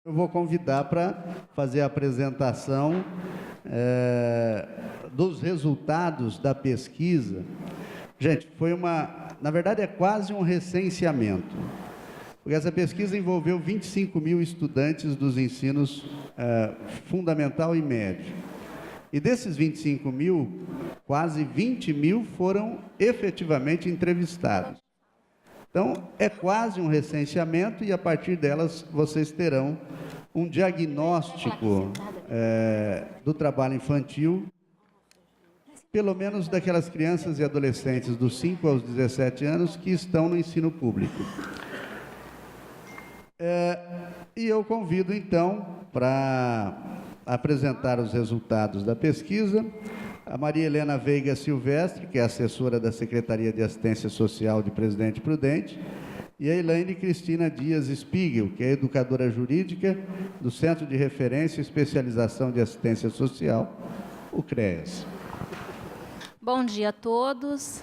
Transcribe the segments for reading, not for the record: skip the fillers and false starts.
Eu vou convidar para fazer a apresentação dos resultados da pesquisa. Gente, na verdade é quase um recenseamento, porque essa pesquisa envolveu 25 mil estudantes dos ensinos fundamental e médio. E desses 25 mil, quase 20 mil foram efetivamente entrevistados. Então, é quase um recenseamento e, a partir delas, vocês terão um diagnóstico do trabalho infantil, pelo menos daquelas crianças e adolescentes dos 5 aos 17 anos que estão no ensino público. E eu convido, então, para apresentar os resultados da pesquisa, a Maria Helena Veiga Silvestre, que é assessora da Secretaria de Assistência Social de Presidente Prudente, e a Elaine Cristina Dias Spiegel, que é educadora jurídica do Centro de Referência e Especialização de Assistência Social, o CREAS. Bom dia a todos.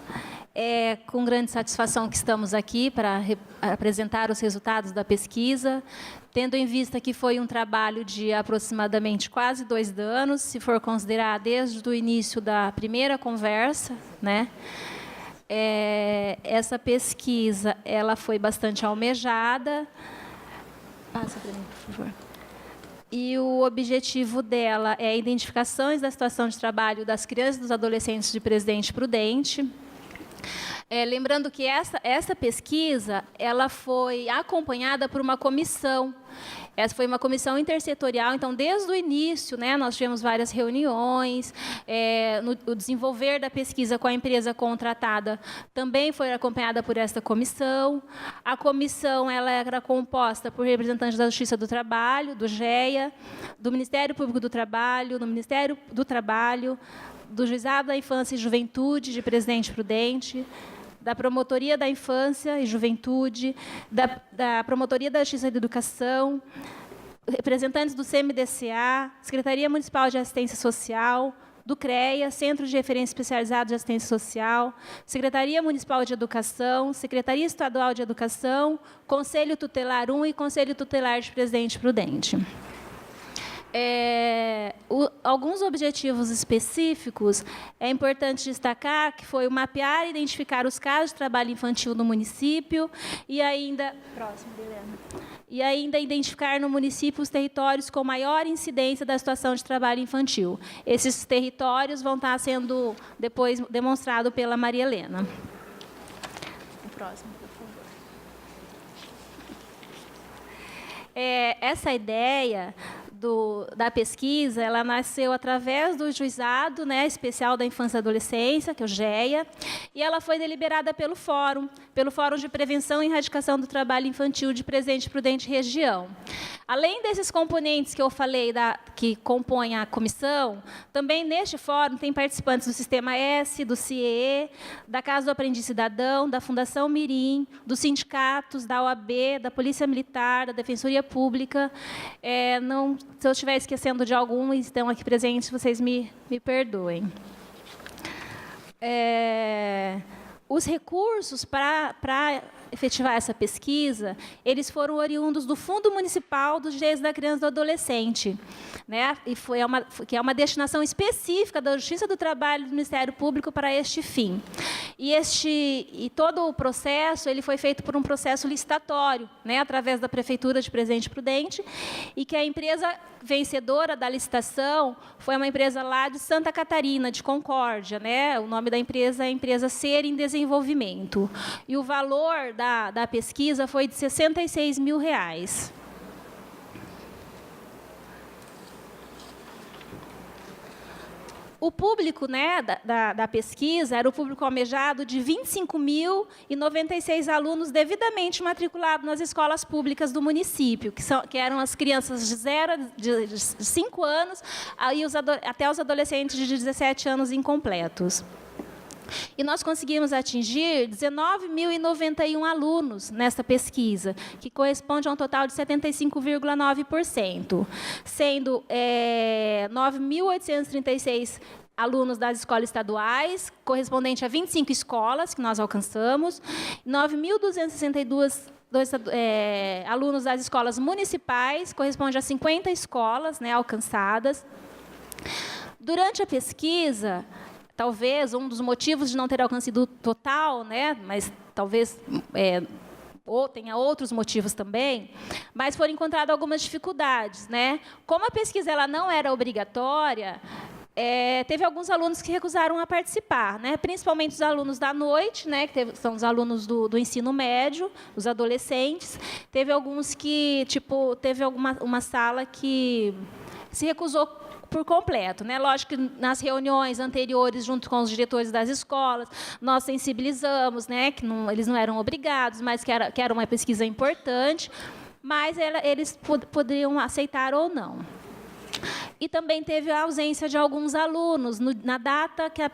É com grande satisfação que estamos aqui para apresentar os resultados da pesquisa, tendo em vista que foi um trabalho de aproximadamente quase 2 anos, se for considerar desde o início da primeira conversa, né? Essa pesquisa ela foi bastante almejada. Passa para mim, por favor. E o objetivo dela é identificações da situação de trabalho das crianças e dos adolescentes de Presidente Prudente. Lembrando que essa pesquisa ela foi acompanhada por uma comissão. Essa foi uma comissão intersetorial, então, desde o início, né, nós tivemos várias reuniões, o desenvolver da pesquisa com a empresa contratada também foi acompanhada por esta comissão. A comissão ela era composta por representantes da Justiça do Trabalho, do GEA, do Ministério Público do Trabalho, do Ministério do Trabalho, do Juizado da Infância e Juventude de Presidente Prudente, da Promotoria da Infância e Juventude, da Promotoria da Justiça e da Educação, representantes do CMDCA, Secretaria Municipal de Assistência Social, do CREA, Centro de Referência Especializado de Assistência Social, Secretaria Municipal de Educação, Secretaria Estadual de Educação, Conselho Tutelar 1 e Conselho Tutelar de Presidente Prudente. Alguns objetivos específicos, é importante destacar que foi o mapear e identificar os casos de trabalho infantil no município e ainda identificar no município os territórios com maior incidência da situação de trabalho infantil. Esses territórios vão estar sendo depois demonstrados pela Maria Helena. O próximo, por favor. Essa ideia da pesquisa, ela nasceu através do Juizado, né, Especial da Infância e Adolescência, que é o GEA, e ela foi deliberada pelo Fórum de Prevenção e Erradicação do Trabalho Infantil de Presidente Prudente Região. Além desses componentes que eu falei, que compõem a comissão, também neste fórum tem participantes do Sistema S, do CIEE, da Casa do Aprendiz Cidadão, da Fundação Mirim, dos sindicatos, da OAB, da Polícia Militar, da Defensoria Pública. Se eu estiver esquecendo de algum e estão aqui presentes, vocês me perdoem. Os recursos para efetivar essa pesquisa, eles foram oriundos do Fundo Municipal dos Direitos da Criança e do Adolescente, né? Que é uma destinação específica da Justiça do Trabalho e do Ministério Público para este fim. E todo o processo ele foi feito por um processo licitatório, né, através da Prefeitura de Presidente Prudente, e que a empresa vencedora da licitação foi uma empresa lá de Santa Catarina, de Concórdia, né? O nome da empresa é a empresa Ser em Desenvolvimento. E o valor da pesquisa foi de R$ 66 mil. O público, né, da pesquisa era o público almejado de 25.096 alunos devidamente matriculados nas escolas públicas do município, que eram as crianças de 5 anos até os adolescentes de 17 anos incompletos. E nós conseguimos atingir 19.091 alunos nessa pesquisa, que corresponde a um total de 75,9%, sendo 9.836 alunos das escolas estaduais, correspondente a 25 escolas que nós alcançamos, 9.262 alunos das escolas municipais, corresponde a 50 escolas, né, alcançadas. Durante a pesquisa, talvez um dos motivos de não ter alcance total, né, mas talvez ou tenha outros motivos também, mas foram encontradas algumas dificuldades, né? Como a pesquisa ela não era obrigatória, teve alguns alunos que recusaram a participar, né? Principalmente os alunos da noite, né? Que são os alunos do ensino médio, os adolescentes. Teve alguns que, teve uma sala que se recusou por completo, né? Lógico que nas reuniões anteriores, junto com os diretores das escolas, nós sensibilizamos, né? Que eles não eram obrigados, mas que era uma pesquisa importante, mas eles poderiam aceitar ou não. E também teve a ausência de alguns alunos na data que a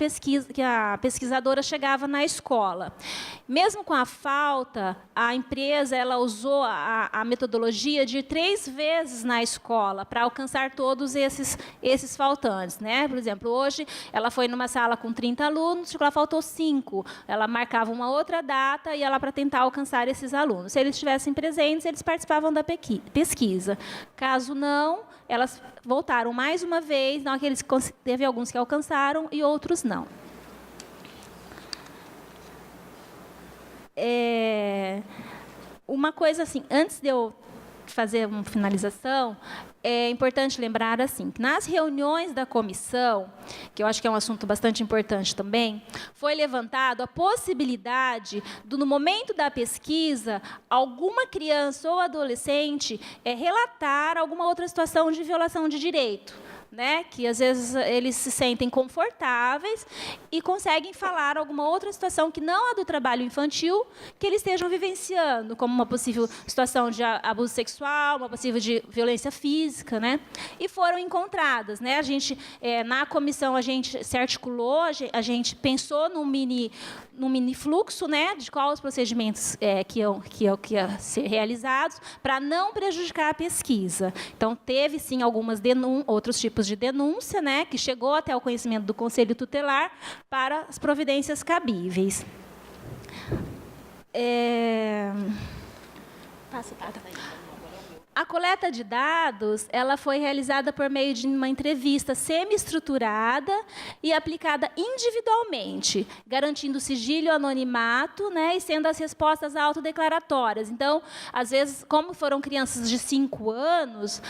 pesquisadora chegava na escola. Mesmo com a falta, a empresa ela usou a metodologia de 3 vezes na escola para alcançar todos esses faltantes, né? Por exemplo, hoje ela foi numa sala com 30 alunos, ela faltou 5. Ela marcava uma outra data e ela para tentar alcançar esses alunos. Se eles estivessem presentes, eles participavam da pesquisa. Caso não, elas voltaram mais uma vez, teve alguns que alcançaram e outros não. Uma coisa assim, antes de eu fazer uma finalização, é importante lembrar assim, que nas reuniões da comissão, que eu acho que é um assunto bastante importante também, foi levantado a possibilidade de, no momento da pesquisa, alguma criança ou adolescente relatar alguma outra situação de violação de direito, né? Que às vezes eles se sentem confortáveis e conseguem falar alguma outra situação que não a do trabalho infantil que eles estejam vivenciando, como uma possível situação de abuso sexual, uma possível de violência física, né? E foram encontradas, né? A gente na comissão a gente se articulou, a gente pensou num mini fluxo, né? De quais os procedimentos que iam ser realizados para não prejudicar a pesquisa. Então teve sim outros tipos de denúncia, né, que chegou até o conhecimento do Conselho Tutelar para as providências cabíveis. A coleta de dados ela foi realizada por meio de uma entrevista semi-estruturada e aplicada individualmente, garantindo sigilo e anonimato, né, e sendo as respostas autodeclaratórias. Então, às vezes, como foram crianças de 5 anos,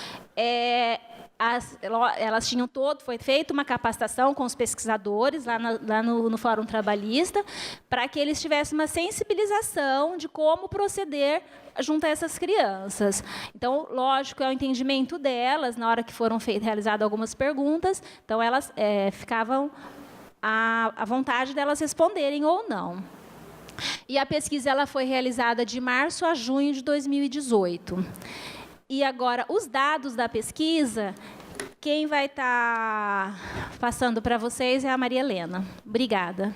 elas tinham foi feita uma capacitação com os pesquisadores lá no Fórum Trabalhista para que eles tivessem uma sensibilização de como proceder junto a essas crianças. Então, lógico, é o entendimento delas, na hora que foram realizadas algumas perguntas, então elas ficavam à vontade delas responderem ou não. E a pesquisa ela foi realizada de março a junho de 2018. E agora, os dados da pesquisa, quem vai estar passando para vocês é a Maria Helena. Obrigada.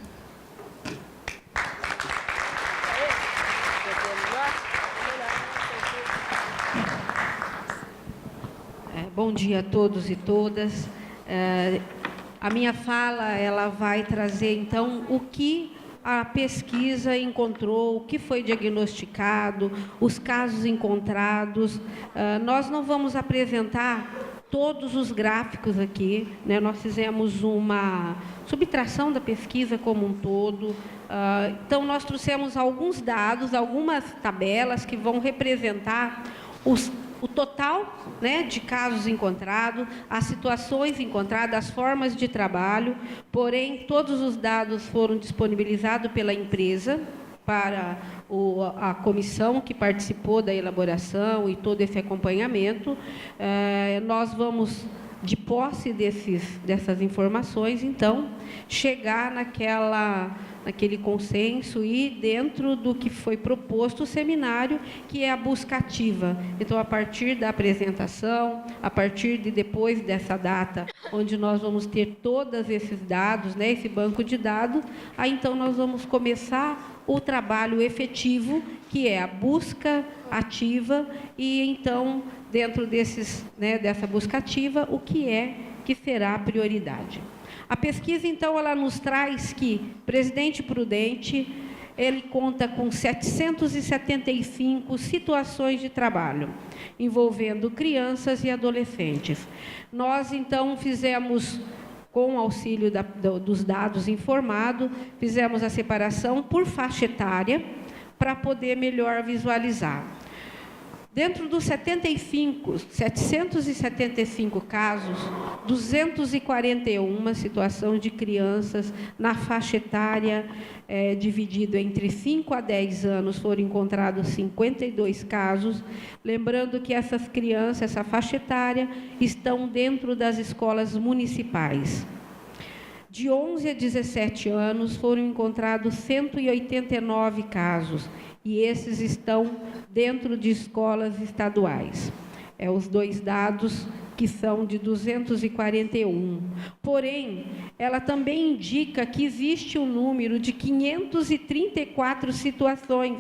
Bom dia a todos e todas. A minha fala ela vai trazer, então, o que a pesquisa encontrou, o que foi diagnosticado, os casos encontrados. Nós não vamos apresentar todos os gráficos aqui, né? Nós fizemos uma subtração da pesquisa como um todo. Então, nós trouxemos alguns dados, algumas tabelas que vão representar o total, né, de casos encontrados, as situações encontradas, as formas de trabalho, porém, todos os dados foram disponibilizados pela empresa para a comissão que participou da elaboração e todo esse acompanhamento. Nós vamos, de posse dessas informações, então, chegar naquele consenso e dentro do que foi proposto o seminário, que é a busca ativa. Então, a partir da apresentação, a partir de depois dessa data, onde nós vamos ter todos esses dados, né, esse banco de dados, aí então nós vamos começar o trabalho efetivo, que é a busca ativa, e então, dentro dessa busca ativa, o que será a prioridade. A pesquisa, então, ela nos traz que Presidente Prudente ele conta com 775 situações de trabalho, envolvendo crianças e adolescentes. Nós, então, fizemos, com o auxílio dos dados informados, fizemos a separação por faixa etária, para poder melhor visualizar. Dentro dos 775 casos, 241 situações de crianças na faixa etária dividido entre 5 a 10 anos, foram encontrados 52 casos. Lembrando que essas crianças, essa faixa etária, estão dentro das escolas municipais. De 11 a 17 anos, foram encontrados 189 casos, e esses estão dentro de escolas estaduais. Os dois dados que são de 241. Porém, ela também indica que existe um número de 534 situações,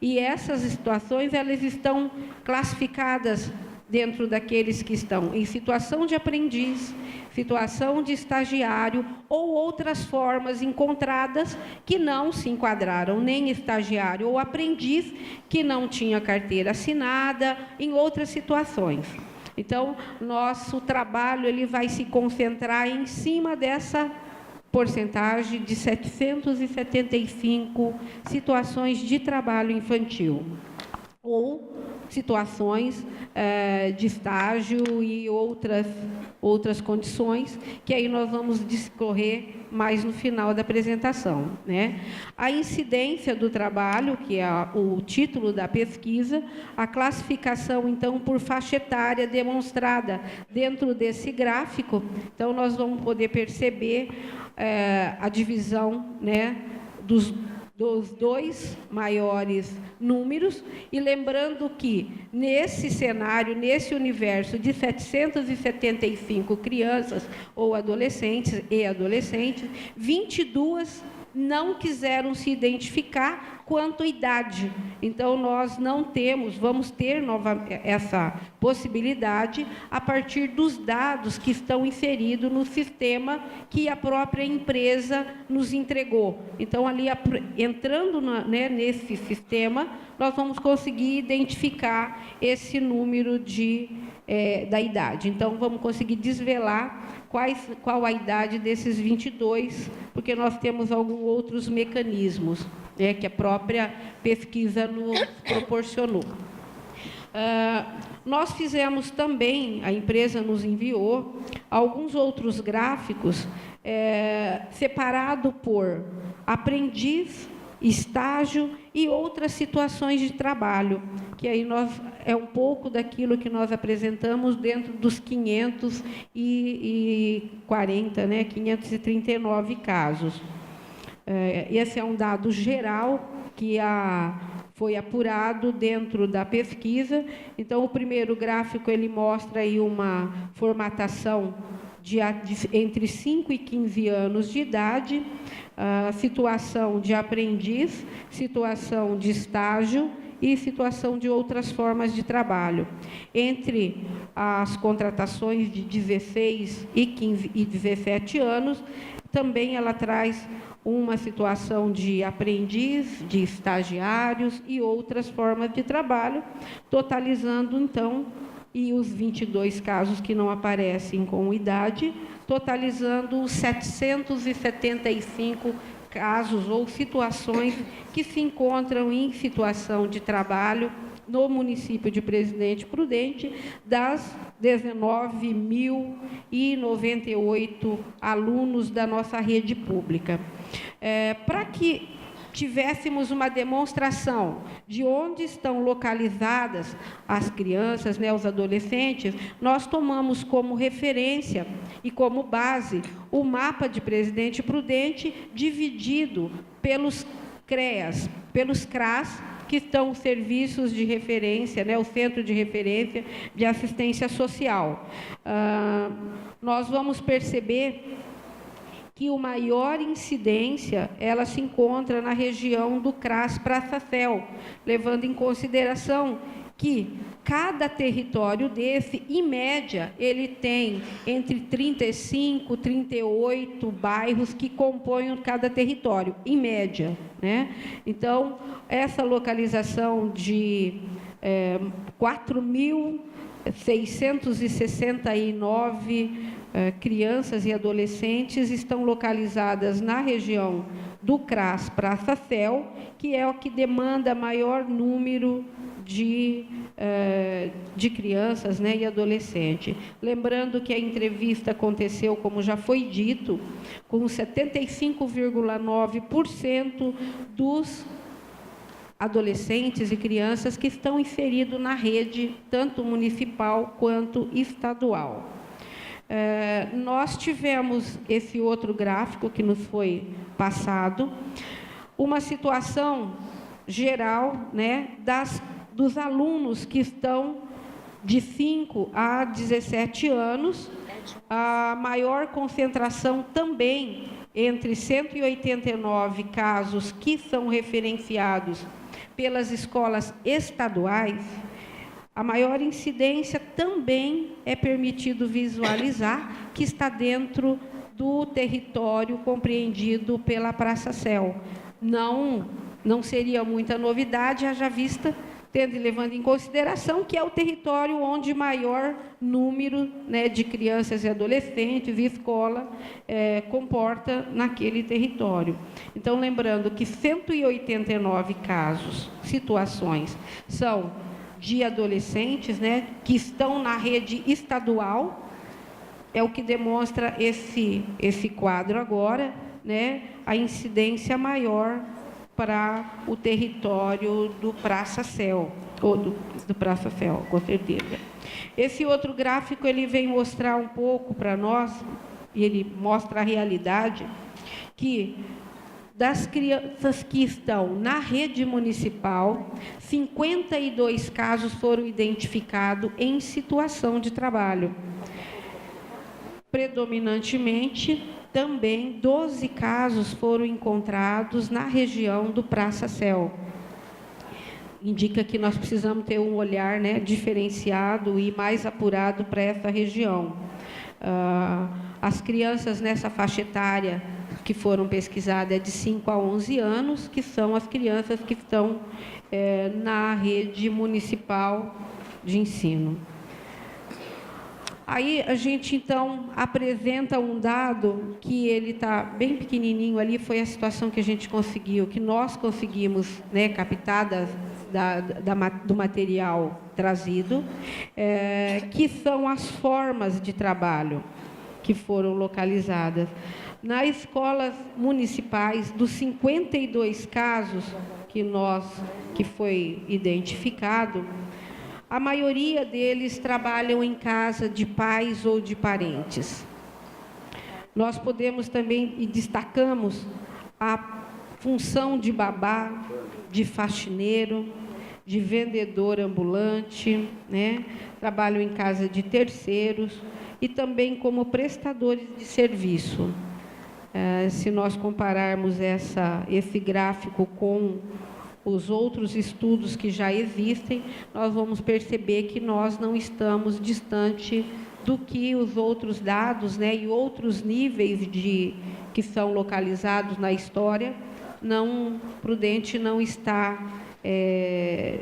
e essas situações elas estão classificadas dentro daqueles que estão em situação de aprendiz, situação de estagiário ou outras formas encontradas que não se enquadraram nem estagiário ou aprendiz, que não tinha carteira assinada, em outras situações. Então, nosso trabalho ele vai se concentrar em cima dessa porcentagem de 775 situações de trabalho infantil, ou situações de estágio e outras condições, que aí nós vamos discorrer mais no final da apresentação, né? A incidência do trabalho, que é o título da pesquisa, a classificação, então, por faixa etária demonstrada dentro desse gráfico. Então, nós vamos poder perceber a divisão, né, dos dois maiores números, e lembrando que, nesse cenário, nesse universo de 775 crianças ou adolescentes 22 não quiseram se identificar quanto à idade. Então, nós não temos, vamos ter essa possibilidade a partir dos dados que estão inseridos no sistema que a própria empresa nos entregou. Então, ali, entrando nesse sistema, nós vamos conseguir identificar esse número da idade. Então, vamos conseguir desvelar qual a idade desses 22, porque nós temos alguns outros mecanismos, né, que a própria pesquisa nos proporcionou. Nós fizemos também, a empresa nos enviou, alguns outros gráficos separado por aprendiz, estágio e outras situações de trabalho, que aí é um pouco daquilo que nós apresentamos dentro dos 540, né, 539 casos. Esse é um dado geral que foi apurado dentro da pesquisa. Então, o primeiro gráfico ele mostra aí uma formatação entre 5 e 15 anos de idade, situação de aprendiz, situação de estágio e situação de outras formas de trabalho. Entre as contratações de 16 e 15 e 17 anos, também ela traz uma situação de aprendiz, de estagiários e outras formas de trabalho, totalizando, então, e os 22 casos que não aparecem com idade, totalizando os 775 casos ou situações que se encontram em situação de trabalho no município de Presidente Prudente, das 19.098 alunos da nossa rede pública. Para que tivéssemos uma demonstração de onde estão localizadas as crianças, né, os adolescentes, nós tomamos como referência e como base o mapa de Presidente Prudente, dividido pelos CREAS, pelos CRAS, que estão os serviços de referência, né, o Centro de Referência de Assistência Social. Nós vamos perceber que a maior incidência ela se encontra na região do CRAS Praça Céu, levando em consideração que cada território desse, em média, ele tem entre 35 e 38 bairros que compõem cada território, em média, né? Então, essa localização de 4.669 crianças e adolescentes estão localizadas na região do CRAS Praça Céu, que é o que demanda maior número de crianças, né, e adolescentes. Lembrando que a entrevista aconteceu, como já foi dito, com 75,9% dos adolescentes e crianças que estão inseridos na rede, tanto municipal quanto estadual. Nós tivemos esse outro gráfico que nos foi passado, uma situação geral, né, dos alunos que estão de 5 a 17 anos, a maior concentração também entre 189 casos que são referenciados pelas escolas estaduais. A maior incidência também é permitido visualizar que está dentro do território compreendido pela Praça Céu. Não seria muita novidade, haja vista, tendo e levando em consideração que é o território onde maior número, né, de crianças e adolescentes e escola comporta naquele território. Então, lembrando que 189 casos, situações, são de adolescentes, né, que estão na rede estadual, é o que demonstra esse quadro agora, né, a incidência maior para o território do Praça Céu, ou do Praça Céu, com certeza. Esse outro gráfico, ele vem mostrar um pouco para nós, e ele mostra a realidade, que das crianças que estão na rede municipal, 52 casos foram identificados em situação de trabalho. Predominantemente, também 12 casos foram encontrados na região do Praça Céu. Indica que nós precisamos ter um olhar, né, diferenciado e mais apurado para essa região. As crianças nessa faixa etária que foram pesquisadas é de 5 a 11 anos, que são as crianças que estão na rede municipal de ensino. Aí a gente, então, apresenta um dado que ele está bem pequenininho ali, foi a situação que a gente conseguiu, que nós conseguimos, né, captar do material trazido, que são as formas de trabalho que foram localizadas. Nas escolas municipais, dos 52 casos que foi identificado, a maioria deles trabalham em casa de pais ou de parentes. Nós podemos também, e destacamos, a função de babá, de faxineiro, de vendedor ambulante, né? Trabalham em casa de terceiros e também como prestadores de serviço. Se nós compararmos esse gráfico com os outros estudos que já existem, nós vamos perceber que nós não estamos distante do que os outros dados, né, e outros níveis que são localizados na história. Prudente não está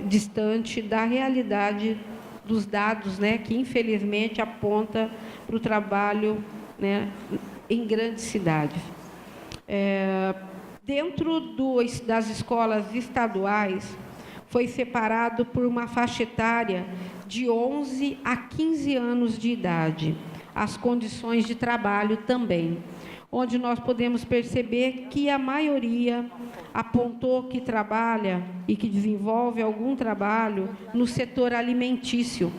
distante da realidade dos dados, né, que infelizmente aponta para o trabalho, né, em grandes cidades. Dentro das escolas estaduais, foi separado por uma faixa etária de 11 a 15 anos de idade, as condições de trabalho também, onde nós podemos perceber que a maioria apontou que trabalha e que desenvolve algum trabalho no setor alimentício.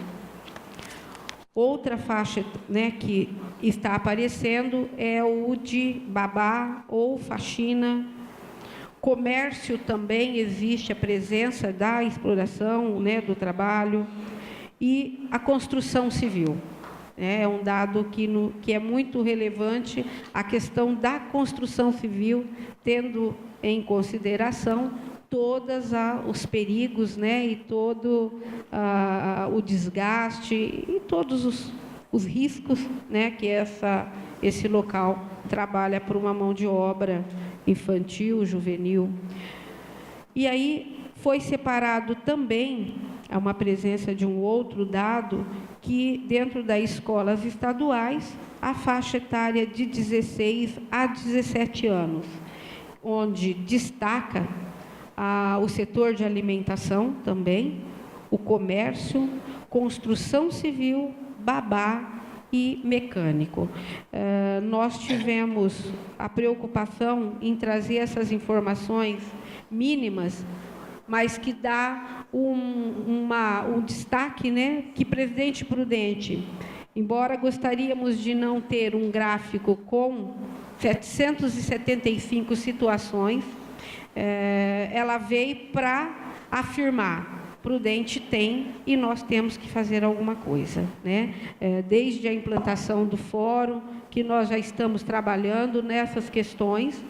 Outra faixa, né, que está aparecendo é o de babá ou faxina. Comércio também existe a presença da exploração, né, do trabalho. E a construção civil. É um dado que é muito relevante, a questão da construção civil, tendo em consideração todos os perigos, né, e todo o desgaste e todos os riscos, né, que esse local trabalha por uma mão de obra infantil, juvenil. E aí foi separado também uma presença de um outro dado, que dentro das escolas estaduais, a faixa etária de 16 a 17 anos, onde destaca o setor de alimentação também, o comércio, construção civil, babá e mecânico. Nós tivemos a preocupação em trazer essas informações mínimas, mas que dá um destaque, né, que Presidente Prudente, embora gostaríamos de não ter um gráfico com 775 situações, ela veio para afirmar: Prudente tem e nós temos que fazer alguma coisa, né? Desde a implantação do fórum, que nós já estamos trabalhando nessas questões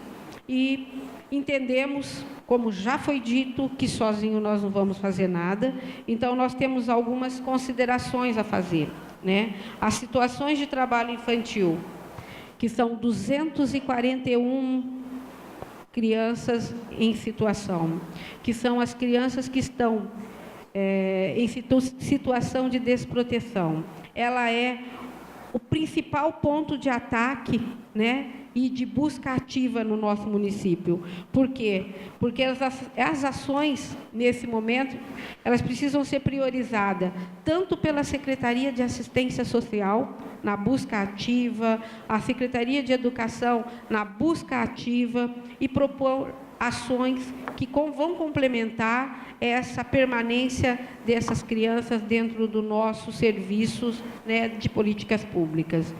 e entendemos, como já foi dito, que sozinho nós não vamos fazer nada. Então, nós temos algumas considerações a fazer, né? As situações de trabalho infantil, que são 241 crianças em situação, que são as crianças que estão em situação de desproteção. Ela é o principal ponto de ataque, né, e de busca ativa no nosso município. Por quê? Porque as ações, nesse momento, elas precisam ser priorizadas, tanto pela Secretaria de Assistência Social, na busca ativa, a Secretaria de Educação, na busca ativa, e propor ações que vão complementar essa permanência dessas crianças dentro dos nossos serviços, né, de políticas públicas.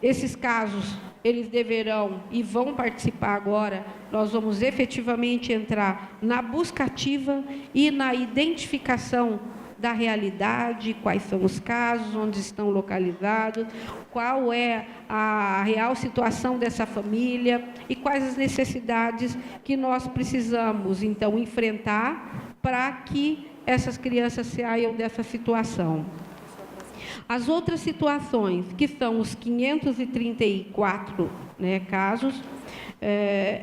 Esses casos, eles deverão e vão participar agora, nós vamos efetivamente entrar na busca ativa e na identificação da realidade, quais são os casos, onde estão localizados, qual é a real situação dessa família e quais as necessidades que nós precisamos, então, enfrentar para que essas crianças saiam dessa situação. As outras situações, que são os 534, né, casos,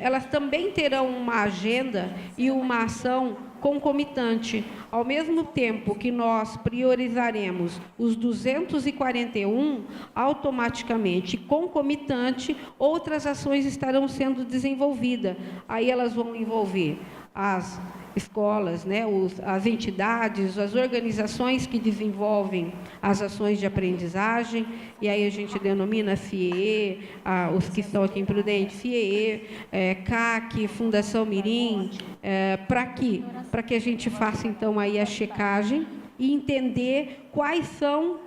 elas também terão uma agenda e uma ação concomitante. Ao mesmo tempo que nós priorizaremos os 241, automaticamente, concomitante, outras ações estarão sendo desenvolvidas. Aí elas vão envolver as escolas, né, as entidades, as organizações que desenvolvem as ações de aprendizagem, e aí a gente denomina FIEE, os que estão aqui em Prudente, FIEE, CAC, Fundação Mirim, para que a gente faça, então, aí a checagem e entender quais são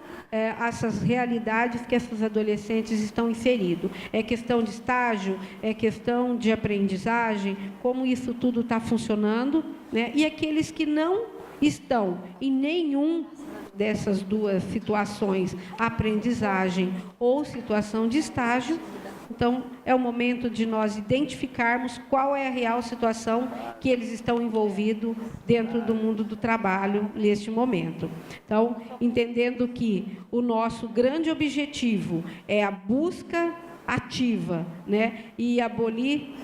essas realidades que esses adolescentes estão inseridos. É questão de estágio, é questão de aprendizagem, como isso tudo está funcionando, né? E aqueles que não estão em nenhum dessas duas situações, aprendizagem ou situação de estágio, então é o momento de nós identificarmos qual é a real situação que eles estão envolvidos dentro do mundo do trabalho neste momento. Então, entendendo que o nosso grande objetivo é a busca ativa, né, e abolir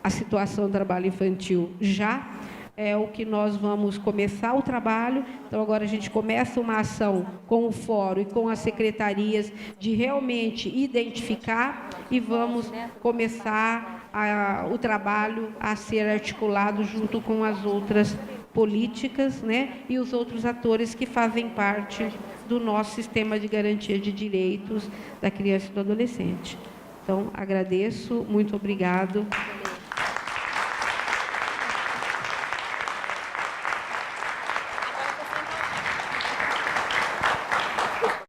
a situação do trabalho infantil já, é o que nós vamos começar o trabalho. Então, agora a gente começa uma ação com o fórum e com as secretarias de realmente identificar e vamos começar o trabalho a ser articulado junto com as outras políticas, né, e os outros atores que fazem parte do nosso sistema de garantia de direitos da criança e do adolescente. Então, agradeço, muito obrigado.